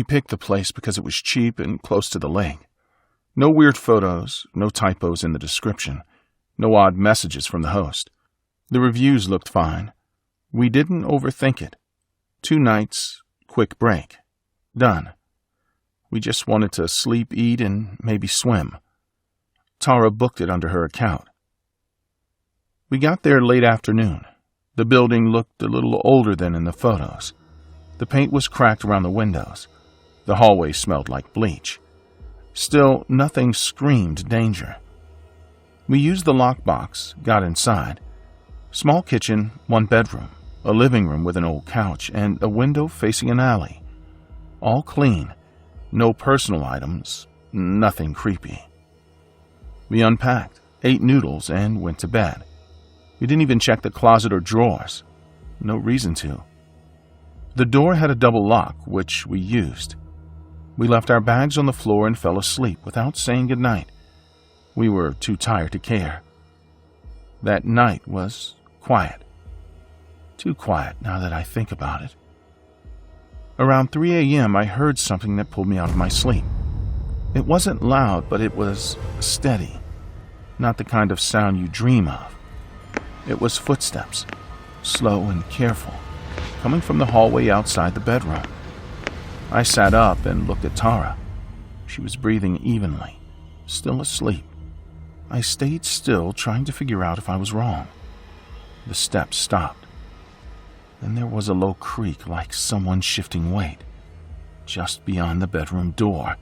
picked the place because it was cheap and close to the lake. No weird photos, no typos in the description, no odd messages from the host. The reviews looked fine. We didn't overthink it. 2 nights, quick break. Done. We just wanted to sleep, eat, and maybe swim. Tara booked it under her account. We got there late afternoon. The building looked a little older than in the photos. The paint was cracked around the windows. The hallway smelled like bleach. Still, nothing screamed danger. We used the lockbox, got inside. Small kitchen, 1 bedroom, a living room with an old couch, and a window facing an alley. All clean. No personal items, nothing creepy. We unpacked, ate noodles, and went to bed. We didn't even check the closet or drawers. No reason to. The door had a double lock, which we used. We left our bags on the floor and fell asleep without saying goodnight. We were too tired to care. That night was quiet. Too quiet now that I think about it. Around 3 a.m., I heard something that pulled me out of my sleep. It wasn't loud, but it was steady. Not the kind of sound you dream of. It was footsteps, slow and careful, coming from the hallway outside the bedroom. I sat up and looked at Tara. She was breathing evenly, still asleep. I stayed still, trying to figure out if I was wrong. The steps stopped. Then there was a low creak like someone shifting weight, just beyond the bedroom door.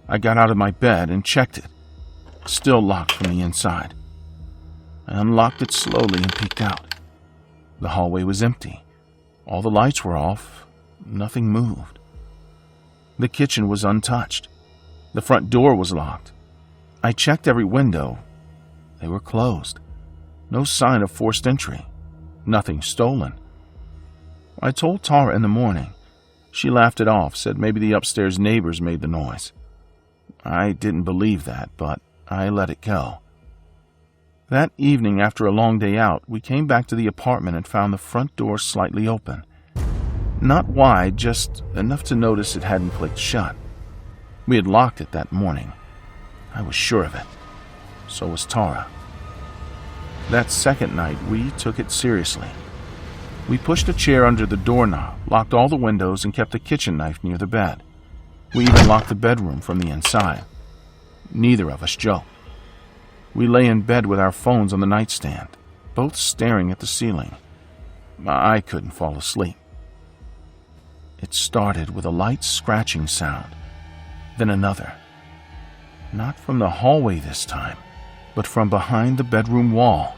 I got out of my bed and checked it, still locked from the inside. I unlocked it slowly and peeked out. The hallway was empty. All the lights were off. Nothing moved. The kitchen was untouched. The front door was locked. I checked every window. They were closed. No sign of forced entry. Nothing stolen. I told Tara in the morning. She laughed it off, said maybe the upstairs neighbors made the noise. I didn't believe that, but I let it go. That evening, after a long day out, we came back to the apartment and found the front door slightly open. Not wide, just enough to notice it hadn't clicked shut. We had locked it that morning. I was sure of it. So was Tara. That second night, we took it seriously. We pushed a chair under the doorknob, locked all the windows, and kept a kitchen knife near the bed. We even locked the bedroom from the inside. Neither of us joked. We lay in bed with our phones on the nightstand, both staring at the ceiling. I couldn't fall asleep. It started with a light scratching sound, then another. Not from the hallway this time, but from behind the bedroom wall.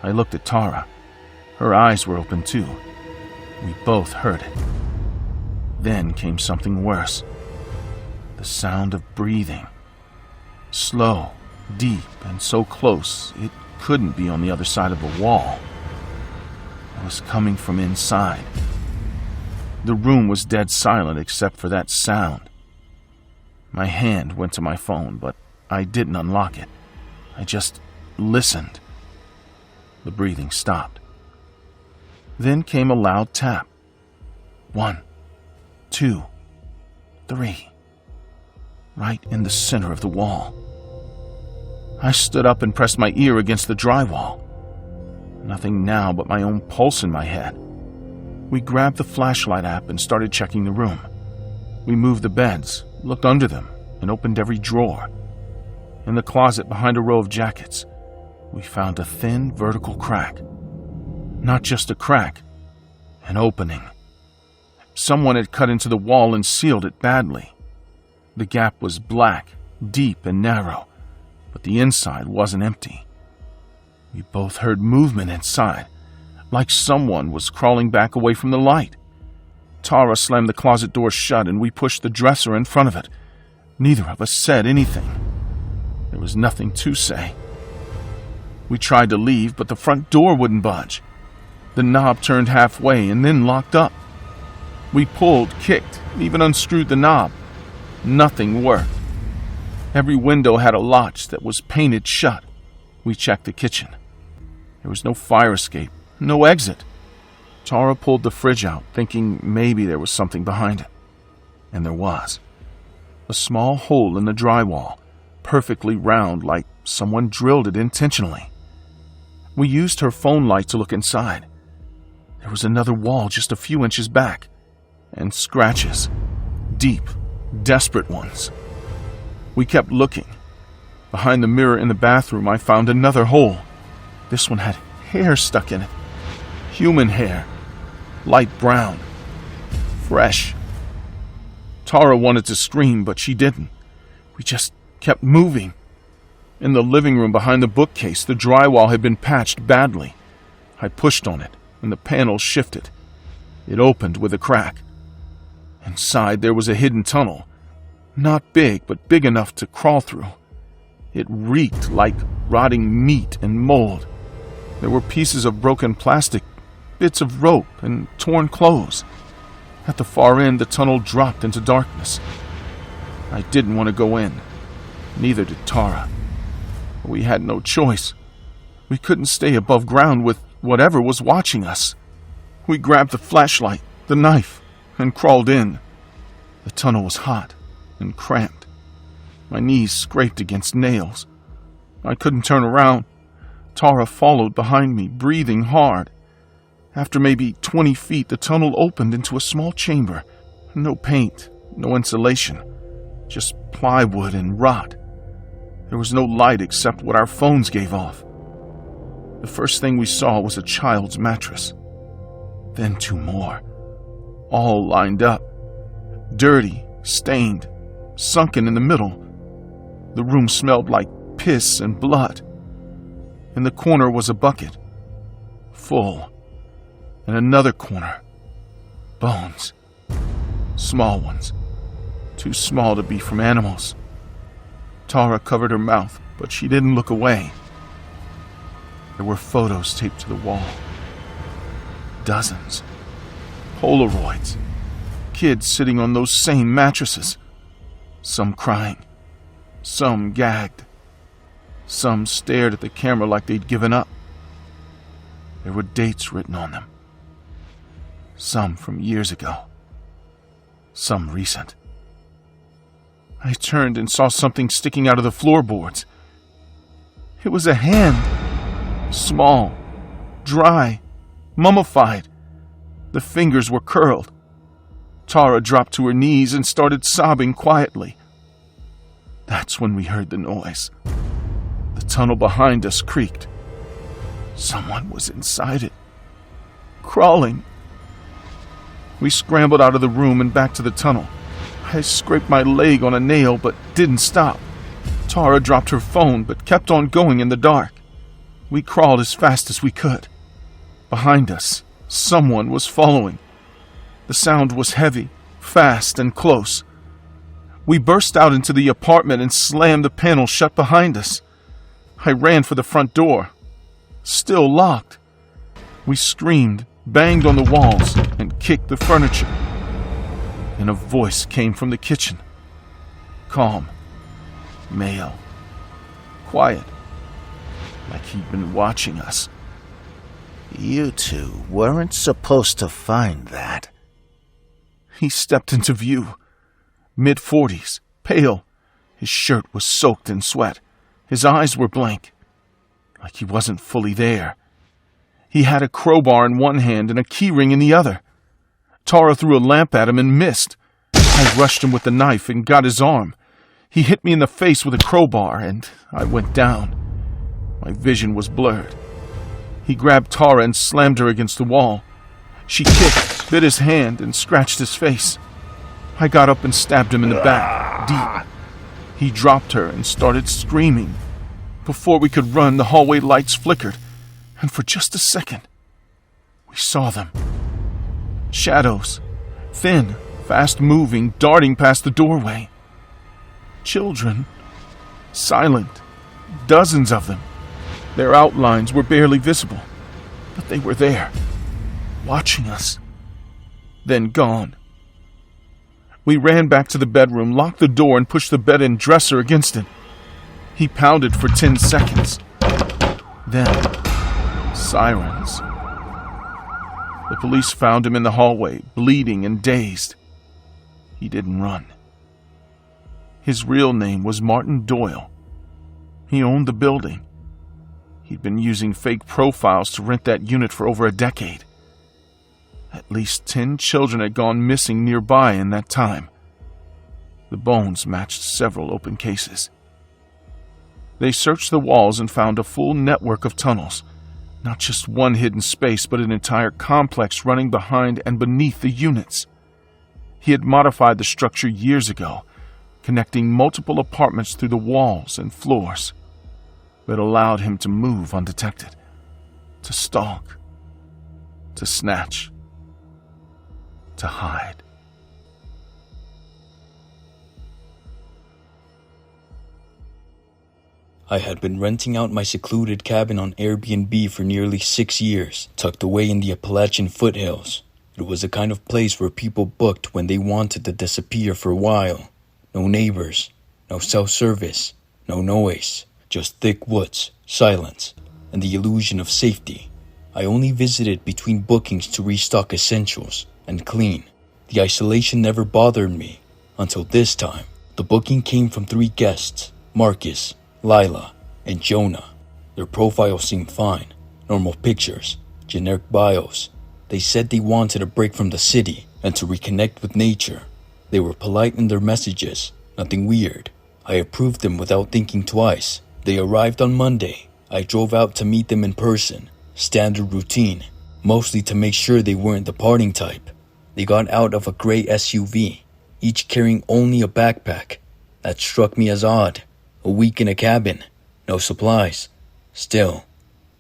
I looked at Tara. Her eyes were open too. We both heard it. Then came something worse. The sound of breathing. Slow, deep, and so close it couldn't be on the other side of the wall. It was coming from inside. The room was dead silent except for that sound. My hand went to my phone, but I didn't unlock it. I just listened. The breathing stopped. Then came a loud tap. 1, 2, 3. Right in the center of the wall. I stood up and pressed my ear against the drywall. Nothing now but my own pulse in my head. We grabbed the flashlight app and started checking the room. We moved the beds, looked under them, and opened every drawer. In the closet behind a row of jackets, we found a thin vertical crack. Not just a crack, an opening. Someone had cut into the wall and sealed it badly. The gap was black, deep and narrow, but the inside wasn't empty. We both heard movement inside, like someone was crawling back away from the light. Tara slammed the closet door shut and we pushed the dresser in front of it. Neither of us said anything. There was nothing to say. We tried to leave, but the front door wouldn't budge. The knob turned halfway and then locked up. We pulled, kicked, even unscrewed the knob. Nothing worked. Every window had a latch that was painted shut. We checked the kitchen. There was no fire escape, no exit. Tara pulled the fridge out, thinking maybe there was something behind it. And there was. A small hole in the drywall, perfectly round like someone drilled it intentionally. We used her phone light to look inside. There was another wall just a few inches back, and scratches. Deep, desperate ones. We kept looking. Behind the mirror in the bathroom, I found another hole. This one had hair stuck in it. Human hair. Light brown. Fresh. Tara wanted to scream, but she didn't. We just kept moving. In the living room behind the bookcase, the drywall had been patched badly. I pushed on it, and the panel shifted. It opened with a crack. Inside, there was a hidden tunnel. Not big, but big enough to crawl through. It reeked like rotting meat and mold. There were pieces of broken plastic, bits of rope, and torn clothes. At the far end, the tunnel dropped into darkness. I didn't want to go in. Neither did Tara. We had no choice. We couldn't stay above ground with whatever was watching us. We grabbed the flashlight, the knife, and crawled in. The tunnel was hot and cramped. My knees scraped against nails. I couldn't turn around. Tara followed behind me, breathing hard. After maybe 20 feet, the tunnel opened into a small chamber. No paint, no insulation, just plywood and rot. There was no light except what our phones gave off. The first thing we saw was a child's mattress. Then two more, all lined up. Dirty, stained, sunken in the middle. The room smelled like piss and blood. In the corner was a bucket, full. In another corner, bones. Small ones. Too small to be from animals. Tara covered her mouth, but she didn't look away. There were photos taped to the wall. Dozens. Polaroids. Kids sitting on those same mattresses. Some crying. Some gagged. Some stared at the camera like they'd given up. There were dates written on them. Some from years ago. Some recent. I turned and saw something sticking out of the floorboards. It was a hand. Small, dry, mummified. The fingers were curled. Tara dropped to her knees and started sobbing quietly. That's when we heard the noise. The tunnel behind us creaked. Someone was inside it, crawling. We scrambled out of the room and back to the tunnel. I scraped my leg on a nail but didn't stop. Tara dropped her phone but kept on going in the dark. We crawled as fast as we could. Behind us, someone was following. The sound was heavy, fast, and close. We burst out into the apartment and slammed the panel shut behind us. I ran for the front door. Still locked. We screamed, banged on the walls, and kicked the furniture. Then a voice came from the kitchen. Calm. Male. Quiet. Like he'd been watching us. You two weren't supposed to find that. He stepped into view. Mid-40s, pale. His shirt was soaked in sweat. His eyes were blank. Like he wasn't fully there. He had a crowbar in one hand and a keyring in the other. Tara threw a lamp at him and missed. I rushed him with the knife and got his arm. He hit me in the face with a crowbar and I went down. My vision was blurred. He grabbed Tara and slammed her against the wall. She kicked, bit his hand, and scratched his face. I got up and stabbed him in the back, deep. He dropped her and started screaming. Before we could run, the hallway lights flickered, and for just a second, we saw them. Shadows, thin, fast-moving, darting past the doorway. Children, silent, dozens of them. Their outlines were barely visible, but they were there, watching us. Then gone. We ran back to the bedroom, locked the door, and pushed the bed-in dresser against it. He pounded for 10 seconds. Then, sirens. The police found him in the hallway, bleeding and dazed. he didn't run. His real name was Martin Doyle. He owned the building. He'd been using fake profiles to rent that unit for over a decade. At least 10 children had gone missing nearby in that time. The bones matched several open cases. They searched the walls and found a full network of tunnels. Not just one hidden space, but an entire complex running behind and beneath the units. He had modified the structure years ago, connecting multiple apartments through the walls and floors. It allowed him to move undetected, to stalk, to snatch, to hide. I had been renting out my secluded cabin on Airbnb for nearly 6 years, tucked away in the Appalachian foothills. It was the kind of place where people booked when they wanted to disappear for a while. No neighbors, no cell service, no noise, just thick woods, silence, and the illusion of safety. I only visited between bookings to restock essentials and clean. The isolation never bothered me until this time. The booking came from 3 guests, Marcus, Lila, and Jonah. Their profiles seemed fine. Normal pictures, generic bios. They said they wanted a break from the city and to reconnect with nature. They were polite in their messages, nothing weird. I approved them without thinking twice. They arrived on Monday. I drove out to meet them in person. Standard routine, mostly to make sure they weren't the partying type. They got out of a gray SUV, each carrying only a backpack. That struck me as odd. A week in a cabin, no supplies. Still,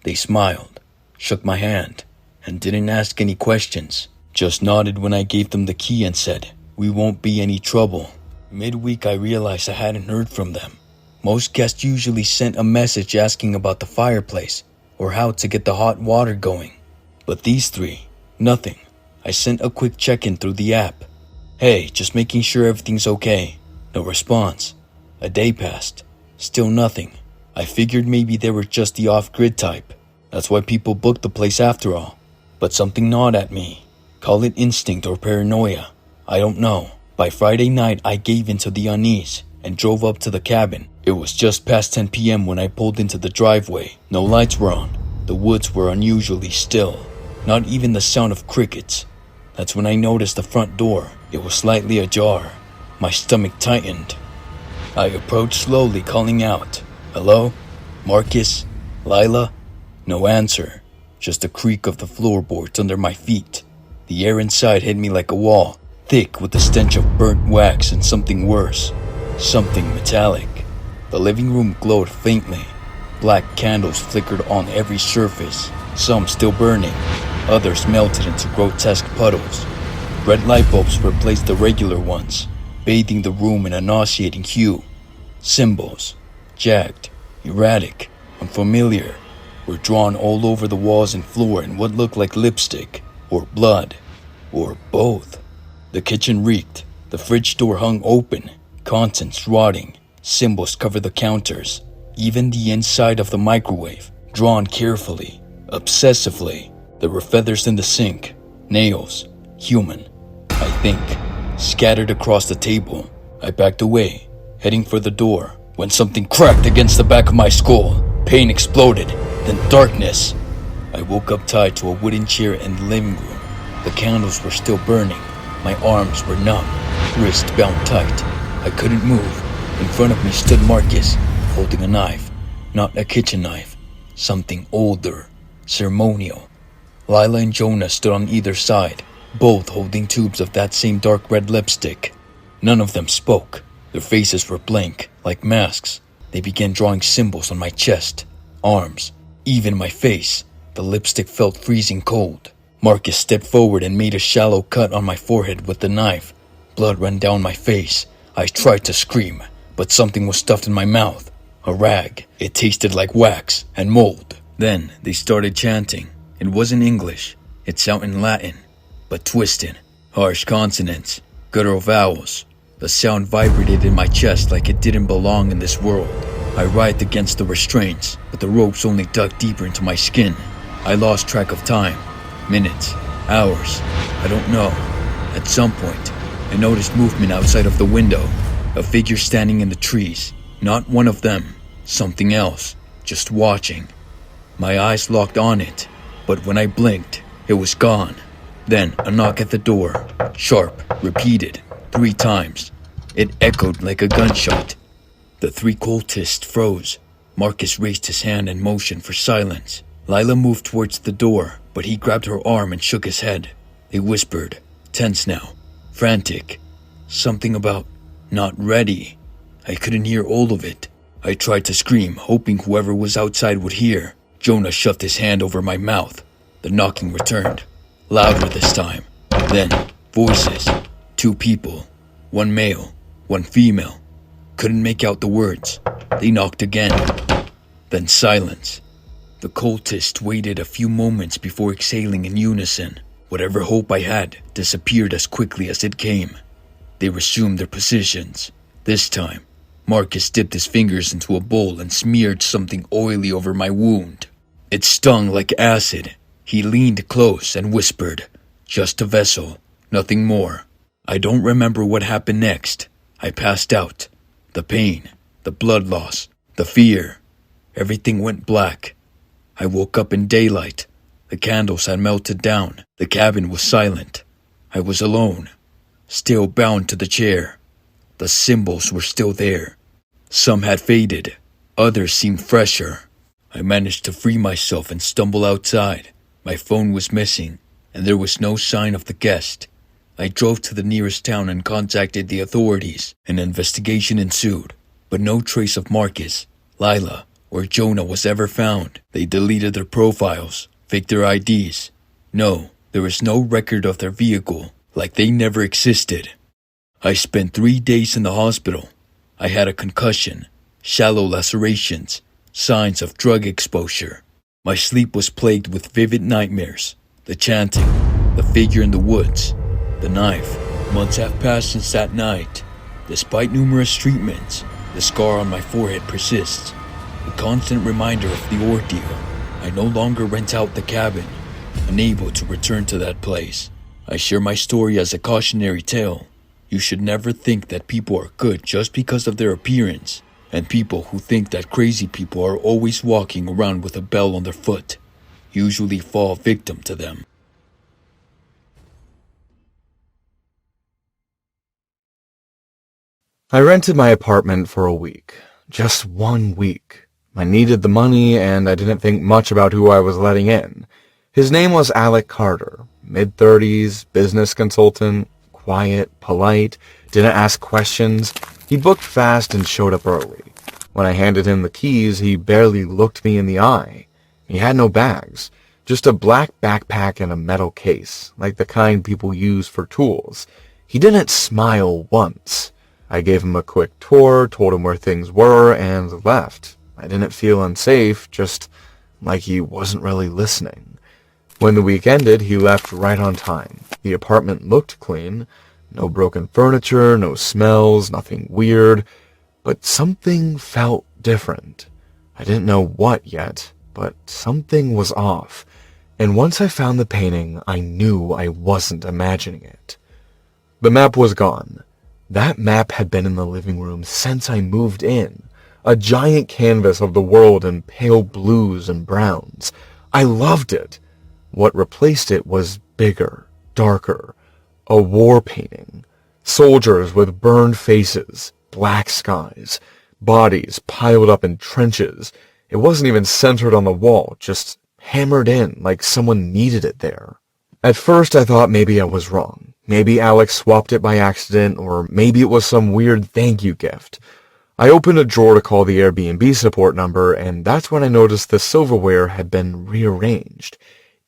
they smiled, shook my hand, and didn't ask any questions. Just nodded when I gave them the key and said, "We won't be any trouble." Midweek, I realized I hadn't heard from them. Most guests usually sent a message asking about the fireplace or how to get the hot water going. But these 3, nothing. I sent a quick check-in through the app. "Hey, just making sure everything's okay." No response. A day passed. Still nothing. I figured maybe they were just the off-grid type. That's why people booked the place after all. But something gnawed at me. Call it instinct or paranoia. I don't know. By Friday night, I gave in to the unease and drove up to the cabin. It was just past 10 p.m. when I pulled into the driveway. No lights were on. The woods were unusually still. Not even the sound of crickets. That's when I noticed the front door. It was slightly ajar. My stomach tightened. I approached slowly, calling out, "Hello? Marcus? Lila?" No answer, just the creak of the floorboards under my feet. The air inside hit me like a wall, thick with the stench of burnt wax and something worse, something metallic. The living room glowed faintly. Black candles flickered on every surface, some still burning, others melted into grotesque puddles. Red light bulbs replaced the regular ones, bathing the room in a nauseating hue. Symbols, jagged, erratic, unfamiliar, were drawn all over the walls and floor in what looked like lipstick, or blood, or both. The kitchen reeked. The fridge door hung open, contents rotting, symbols covered the counters, even the inside of the microwave, drawn carefully, obsessively. There were feathers in the sink, nails, human, I think, scattered across the table. I backed away, heading for the door, when something cracked against the back of my skull. Pain exploded, then darkness. I woke up tied to a wooden chair in the living room. The candles were still burning. My arms were numb, wrists bound tight. I couldn't move. In front of me stood Marcus, holding a knife. Not a kitchen knife. Something older, ceremonial. Lila and Jonah stood on either side, both holding tubes of that same dark red lipstick. None of them spoke. Their faces were blank, like masks. They began drawing symbols on my chest, arms, even my face. The lipstick felt freezing cold. Marcus stepped forward and made a shallow cut on my forehead with the knife. Blood ran down my face. I tried to scream, but something was stuffed in my mouth. A rag. It tasted like wax and mold. Then they started chanting. It wasn't English. It sounded in Latin, but twisted. Harsh consonants, guttural vowels. The sound vibrated in my chest like it didn't belong in this world. I writhed against the restraints, but the ropes only dug deeper into my skin. I lost track of time. Minutes, hours, I don't know. At some point, I noticed movement outside of the window. A figure standing in the trees. Not one of them. Something else. Just watching. My eyes locked on it, but when I blinked, it was gone. Then a knock at the door. Sharp, repeated, 3 times. It echoed like a gunshot. The 3 cultists froze. Marcus raised his hand and motioned for silence. Lila moved towards the door, but he grabbed her arm and shook his head. They whispered, tense now, frantic. Something about not ready. I couldn't hear all of it. I tried to scream, hoping whoever was outside would hear. Jonah shoved his hand over my mouth. The knocking returned, louder this time. Then, voices. 2 people. 1 male, 1 female. Couldn't make out the words. They knocked again. Then silence. The cultist waited a few moments before exhaling in unison. Whatever hope I had disappeared as quickly as it came. They resumed their positions. This time, Marcus dipped his fingers into a bowl and smeared something oily over my wound. It stung like acid. He leaned close and whispered, "Just a vessel, nothing more." I don't remember what happened next. I passed out. The pain, the blood loss, the fear. Everything went black. I woke up in daylight. The candles had melted down. The cabin was silent. I was alone, still bound to the chair. The symbols were still there. Some had faded. Others seemed fresher. I managed to free myself and stumble outside. My phone was missing, and there was no sign of the guest. I drove to the nearest town and contacted the authorities. An investigation ensued, but no trace of Marcus, Lila, or Jonah was ever found. They deleted their profiles, faked their IDs. No, there was no record of their vehicle, like they never existed. I spent 3 days in the hospital. I had a concussion, shallow lacerations, signs of drug exposure. My sleep was plagued with vivid nightmares. The chanting, the figure in the woods, the knife. Months have passed since that night. Despite numerous treatments, the scar on my forehead persists. A constant reminder of the ordeal. I no longer rent out the cabin, unable to return to that place. I share my story as a cautionary tale. You should never think that people are good just because of their appearance, and people who think that crazy people are always walking around with a bell on their foot usually fall victim to them. I rented my apartment for a week. Just 1 week. I needed the money, and I didn't think much about who I was letting in. His name was Alec Carter, mid-30s, business consultant, quiet, polite, didn't ask questions. He booked fast and showed up early. When I handed him the keys, he barely looked me in the eye. He had no bags, just a black backpack and a metal case, like the kind people use for tools. He didn't smile once. I gave him a quick tour, told him where things were, and left. I didn't feel unsafe, just like he wasn't really listening. When the week ended, he left right on time. The apartment looked clean. No broken furniture, no smells, nothing weird. But something felt different. I didn't know what yet, but something was off. And once I found the painting, I knew I wasn't imagining it. The map was gone. That map had been in the living room since I moved in. A giant canvas of the world in pale blues and browns. I loved it. What replaced it was bigger, darker. A war painting. Soldiers with burned faces, black skies, bodies piled up in trenches. It wasn't even centered on the wall, just hammered in like someone needed it there. At first I thought maybe I was wrong. Maybe Alex swapped it by accident, or maybe it was some weird thank you gift. I opened a drawer to call the Airbnb support number, and that's when I noticed the silverware had been rearranged.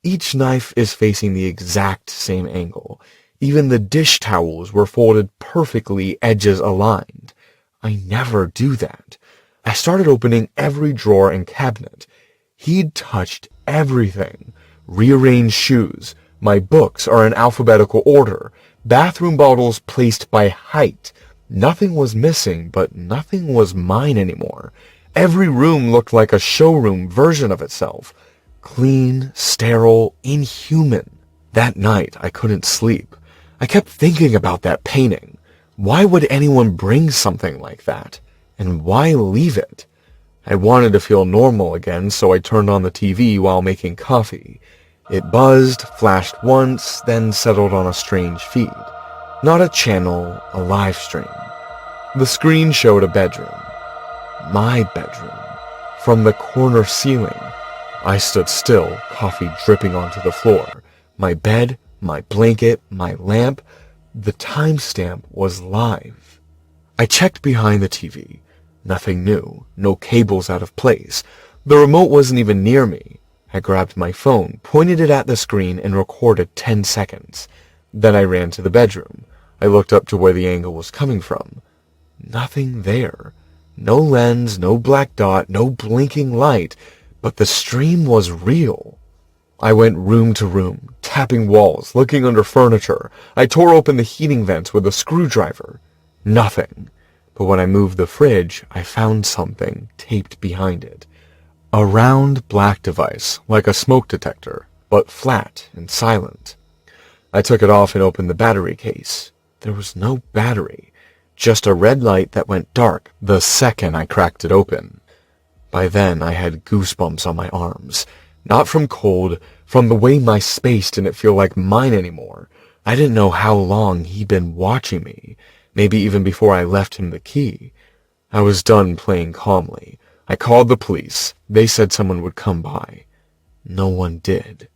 Each knife is facing the exact same angle. Even the dish towels were folded perfectly, edges aligned. I never do that. I started opening every drawer and cabinet. He'd touched everything. Rearranged shoes. My books are in alphabetical order. Bathroom bottles placed by height. Nothing was missing, but nothing was mine anymore. Every room looked like a showroom version of itself. Clean, sterile, inhuman. That night, I couldn't sleep. I kept thinking about that painting. Why would anyone bring something like that? And why leave it? I wanted to feel normal again, so I turned on the TV while making coffee. It buzzed, flashed once, then settled on a strange feed. Not a channel, a live stream. The screen showed a bedroom. My bedroom. From the corner ceiling. I stood still, coffee dripping onto the floor. My bed, my blanket, my lamp. The timestamp was live. I checked behind the TV. Nothing new. No cables out of place. The remote wasn't even near me. I grabbed my phone, pointed it at the screen, and recorded 10 seconds. Then I ran to the bedroom. I looked up to where the angle was coming from. Nothing there. No lens, no black dot, no blinking light, but the stream was real. I went room to room, tapping walls, looking under furniture. I tore open the heating vents with a screwdriver. Nothing. But when I moved the fridge, I found something taped behind it. A round black device, like a smoke detector, but flat and silent. I took it off and opened the battery case. There was no battery, just a red light that went dark the second I cracked it open. By then, I had goosebumps on my arms. Not from cold, from the way my space didn't feel like mine anymore. I didn't know how long he'd been watching me, maybe even before I left him the key. I was done playing calmly. I called the police. They said someone would come by. No one did.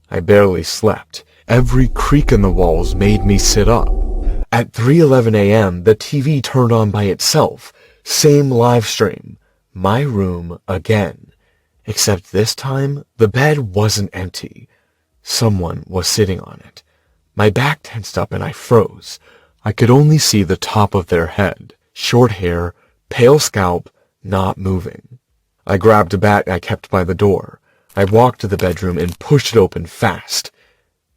I barely slept. Every creak in the walls made me sit up. At 3:11 a.m., the TV turned on by itself. Same live stream. My room again. Except this time, the bed wasn't empty. Someone was sitting on it. My back tensed up and I froze. I could only see the top of their head. Short hair, pale scalp, not moving. I grabbed a bat I kept by the door. I walked to the bedroom and pushed it open fast.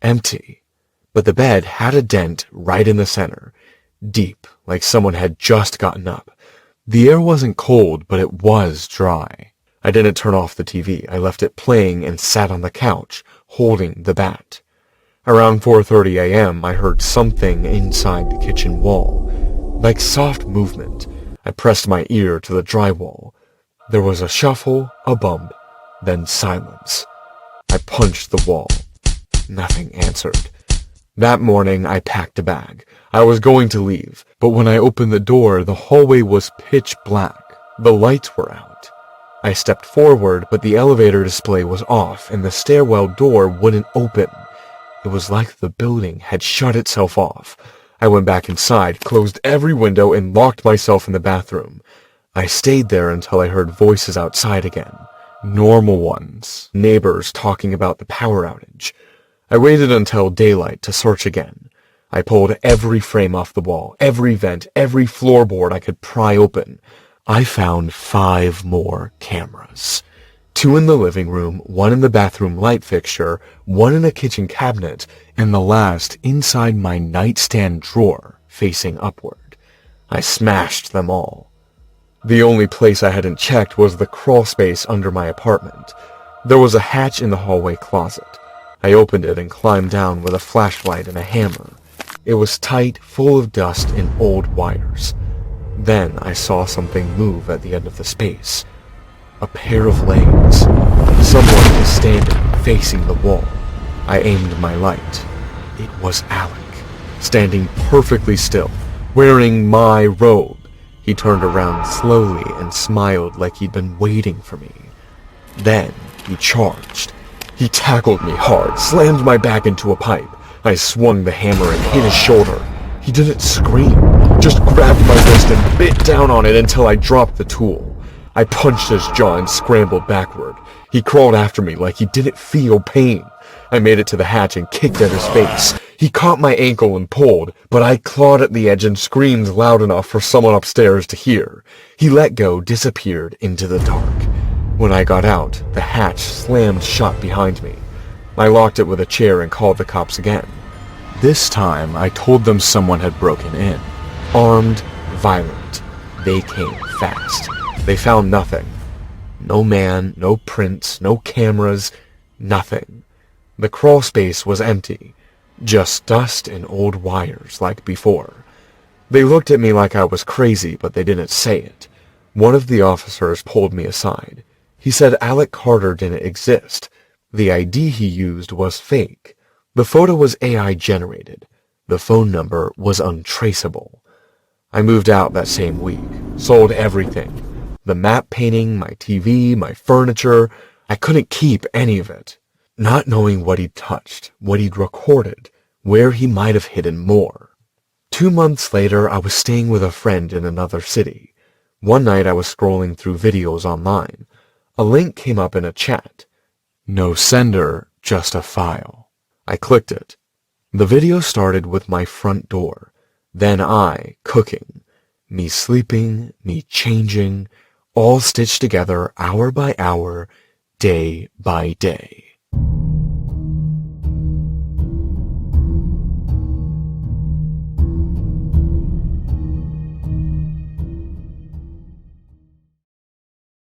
Empty. But the bed had a dent right in the center. Deep, like someone had just gotten up. The air wasn't cold, but it was dry. I didn't turn off the TV. I left it playing and sat on the couch, holding the bat. Around 4:30 a.m., I heard something inside the kitchen wall. Like soft movement. I pressed my ear to the drywall. There was a shuffle, a bump, then silence. I punched the wall. Nothing answered. That morning, I packed a bag. I was going to leave, but when I opened the door, the hallway was pitch black. The lights were out. I stepped forward, but the elevator display was off, and the stairwell door wouldn't open. It was like the building had shut itself off. I went back inside, closed every window, and locked myself in the bathroom. I stayed there until I heard voices outside again. Normal ones. Neighbors talking about the power outage. I waited until daylight to search again. I pulled every frame off the wall, every vent, every floorboard I could pry open. I found 5 more cameras. 2 in the living room, 1 in the bathroom light fixture, 1 in a kitchen cabinet, and the last inside my nightstand drawer, facing upward. I smashed them all. The only place I hadn't checked was the crawl space under my apartment. There was a hatch in the hallway closet. I opened it and climbed down with a flashlight and a hammer. It was tight, full of dust and old wires. Then I saw something move at the end of the space. A pair of legs. Someone was standing, facing the wall. I aimed my light. It was Alec, standing perfectly still, wearing my robe. He turned around slowly and smiled like he'd been waiting for me. Then he charged. He tackled me hard, slammed my back into a pipe. I swung the hammer and hit his shoulder. He didn't scream, just grabbed my wrist and bit down on it until I dropped the tool. I punched his jaw and scrambled backward. He crawled after me like he didn't feel pain. I made it to the hatch and kicked at his face. He caught my ankle and pulled, but I clawed at the edge and screamed loud enough for someone upstairs to hear. He let go, disappeared into the dark. When I got out, the hatch slammed shut behind me. I locked it with a chair and called the cops again. This time, I told them someone had broken in. Armed, violent. They came fast. They found nothing. No man, no prints, no cameras, nothing. The crawl space was empty. Just dust and old wires like before. They looked at me like I was crazy, but they didn't say it. One of the officers pulled me aside. He said Alec Carter didn't exist. The ID he used was fake. The photo was AI generated. The phone number was untraceable. I moved out that same week, sold everything. The map painting, my TV, my furniture. I couldn't keep any of it. Not knowing what he'd touched, what he'd recorded, where he might have hidden more. 2 months later, I was staying with a friend in another city. One night I was scrolling through videos online. A link came up in a chat. No sender, just a file. I clicked it. The video started with my front door. Then I, cooking. Me sleeping, me changing, all stitched together hour by hour, day by day.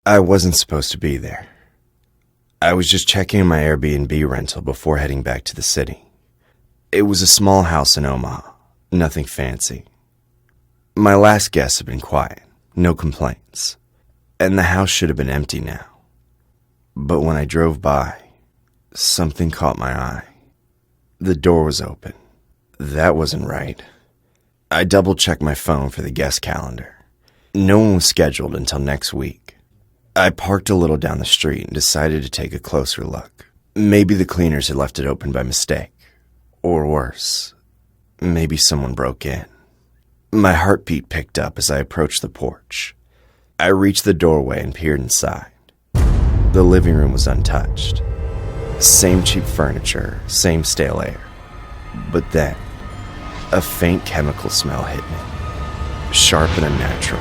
I wasn't supposed to be there. I was just checking my Airbnb rental before heading back to the city. It was a small house in Omaha, nothing fancy. My last guests had been quiet, no complaints, and the house should have been empty now. But when I drove by, something caught my eye. The door was open. That wasn't right. I double-checked my phone for the guest calendar. No one was scheduled until next week. I parked a little down the street and decided to take a closer look. Maybe the cleaners had left it open by mistake. Or worse, maybe someone broke in. My heartbeat picked up as I approached the porch. I reached the doorway and peered inside. The living room was untouched. Same cheap furniture, same stale air. But then, a faint chemical smell hit me. Sharp and unnatural.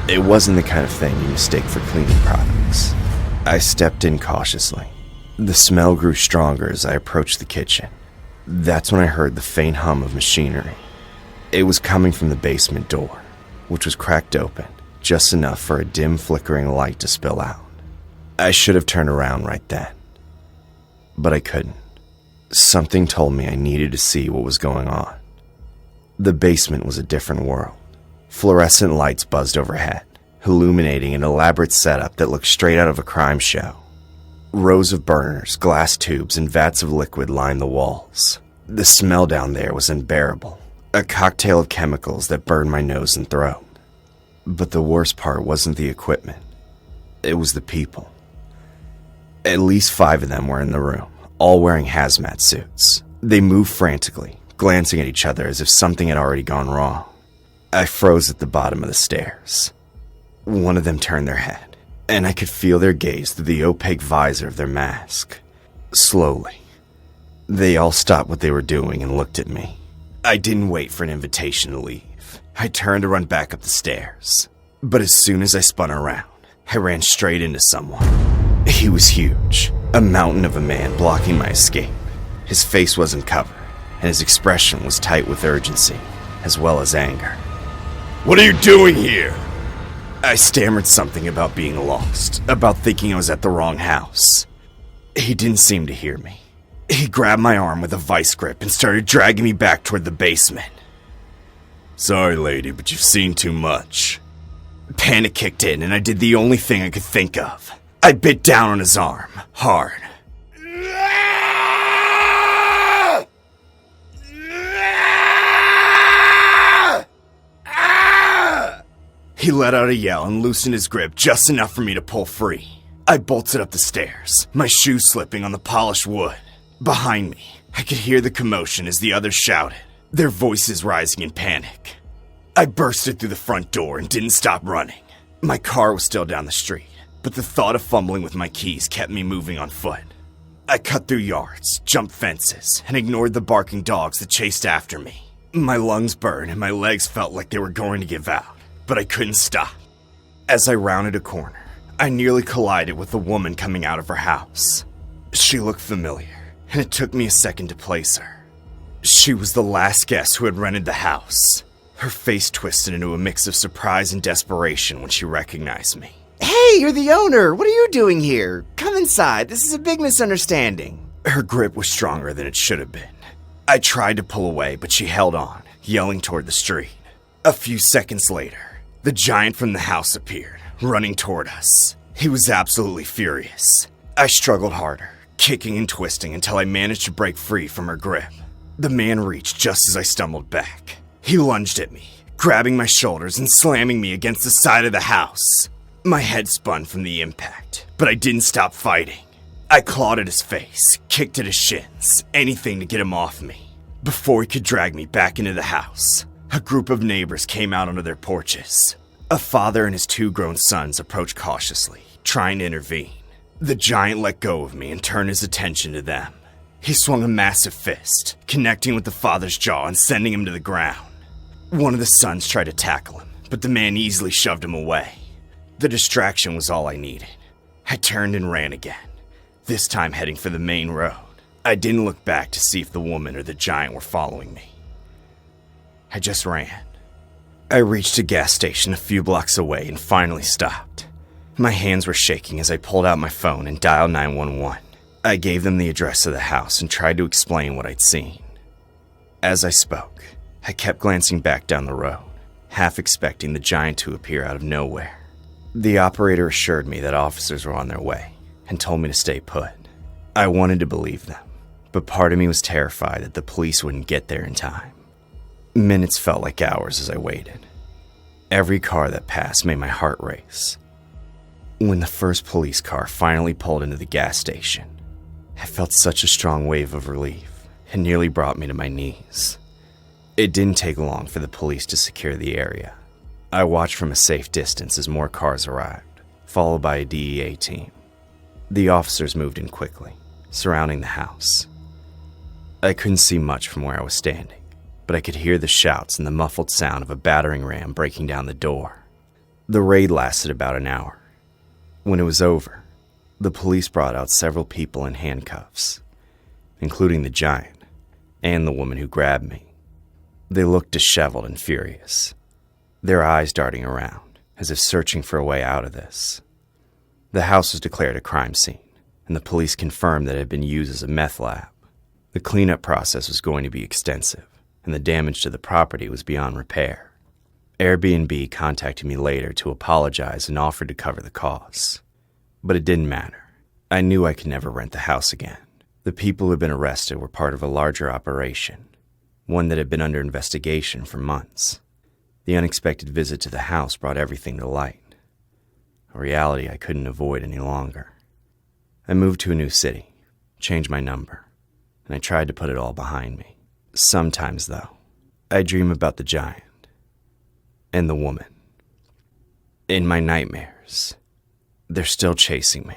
It wasn't the kind of thing you mistake for cleaning products. I stepped in cautiously. The smell grew stronger as I approached the kitchen. That's when I heard the faint hum of machinery. It was coming from the basement door, which was cracked open, just enough for a dim flickering light to spill out. I should have turned around right then, but I couldn't. Something told me I needed to see what was going on. The basement was a different world. Fluorescent lights buzzed overhead, illuminating an elaborate setup that looked straight out of a crime show. Rows of burners, glass tubes, and vats of liquid lined the walls. The smell down there was unbearable, a cocktail of chemicals that burned my nose and throat. But the worst part wasn't the equipment. It was the people. At least 5 of them were in the room, all wearing hazmat suits. They moved frantically, glancing at each other as if something had already gone wrong. I froze at the bottom of the stairs. One of them turned their head, and I could feel their gaze through the opaque visor of their mask. Slowly, they all stopped what they were doing and looked at me. I didn't wait for an invitation to leave. I turned to run back up the stairs. But as soon as I spun around, I ran straight into someone. He was huge, a mountain of a man blocking my escape. His face wasn't covered, and his expression was tight with urgency, as well as anger. "What are you doing here?" I stammered something about being lost, about thinking I was at the wrong house. He didn't seem to hear me. He grabbed my arm with a vice grip and started dragging me back toward the basement. "Sorry, lady, but you've seen too much." Panic kicked in, and I did the only thing I could think of. I bit down on his arm, hard. He let out a yell and loosened his grip just enough for me to pull free. I bolted up the stairs, my shoes slipping on the polished wood. Behind me, I could hear the commotion as the others shouted, their voices rising in panic. I bursted through the front door and didn't stop running. My car was still down the street, but the thought of fumbling with my keys kept me moving on foot. I cut through yards, jumped fences, and ignored the barking dogs that chased after me. My lungs burned and my legs felt like they were going to give out, but I couldn't stop. As I rounded a corner, I nearly collided with a woman coming out of her house. She looked familiar, and it took me a second to place her. She was the last guest who had rented the house. Her face twisted into a mix of surprise and desperation when she recognized me. "Hey, you're the owner! What are you doing here? Come inside, this is a big misunderstanding." Her grip was stronger than it should have been. I tried to pull away, but she held on, yelling toward the street. A few seconds later, the giant from the house appeared, running toward us. He was absolutely furious. I struggled harder, kicking and twisting until I managed to break free from her grip. The man reached just as I stumbled back. He lunged at me, grabbing my shoulders and slamming me against the side of the house. My head spun from the impact, but I didn't stop fighting. I clawed at his face, kicked at his shins, anything to get him off me. Before he could drag me back into the house, a group of neighbors came out onto their porches. A father and his 2 grown sons approached cautiously, trying to intervene. The giant let go of me and turned his attention to them. He swung a massive fist, connecting with the father's jaw and sending him to the ground. One of the sons tried to tackle him, but the man easily shoved him away. The distraction was all I needed. I turned and ran again, this time heading for the main road. I didn't look back to see if the woman or the giant were following me. I just ran. I reached a gas station a few blocks away and finally stopped. My hands were shaking as I pulled out my phone and dialed 911. I gave them the address of the house and tried to explain what I'd seen. As I spoke, I kept glancing back down the road, half expecting the giant to appear out of nowhere. The operator assured me that officers were on their way and told me to stay put. I wanted to believe them, but part of me was terrified that the police wouldn't get there in time. Minutes felt like hours as I waited. Every car that passed made my heart race. When the first police car finally pulled into the gas station, I felt such a strong wave of relief. It nearly brought me to my knees. It didn't take long for the police to secure the area. I watched from a safe distance as more cars arrived, followed by a DEA team. The officers moved in quickly, surrounding the house. I couldn't see much from where I was standing, but I could hear the shouts and the muffled sound of a battering ram breaking down the door. The raid lasted about an hour. When it was over, the police brought out several people in handcuffs, including the giant and the woman who grabbed me. They looked disheveled and furious, their eyes darting around, as if searching for a way out of this. The house was declared a crime scene, and the police confirmed that it had been used as a meth lab. The cleanup process was going to be extensive, and the damage to the property was beyond repair. Airbnb contacted me later to apologize and offered to cover the costs. But it didn't matter. I knew I could never rent the house again. The people who had been arrested were part of a larger operation, one that had been under investigation for months. The unexpected visit to the house brought everything to light, a reality I couldn't avoid any longer. I moved to a new city, changed my number, and I tried to put it all behind me. Sometimes, though, I dream about the giant and the woman. In my nightmares, they're still chasing me,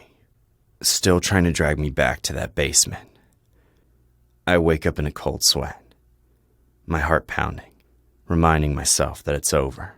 still trying to drag me back to that basement. I wake up in a cold sweat, my heart pounding, reminding myself that it's over.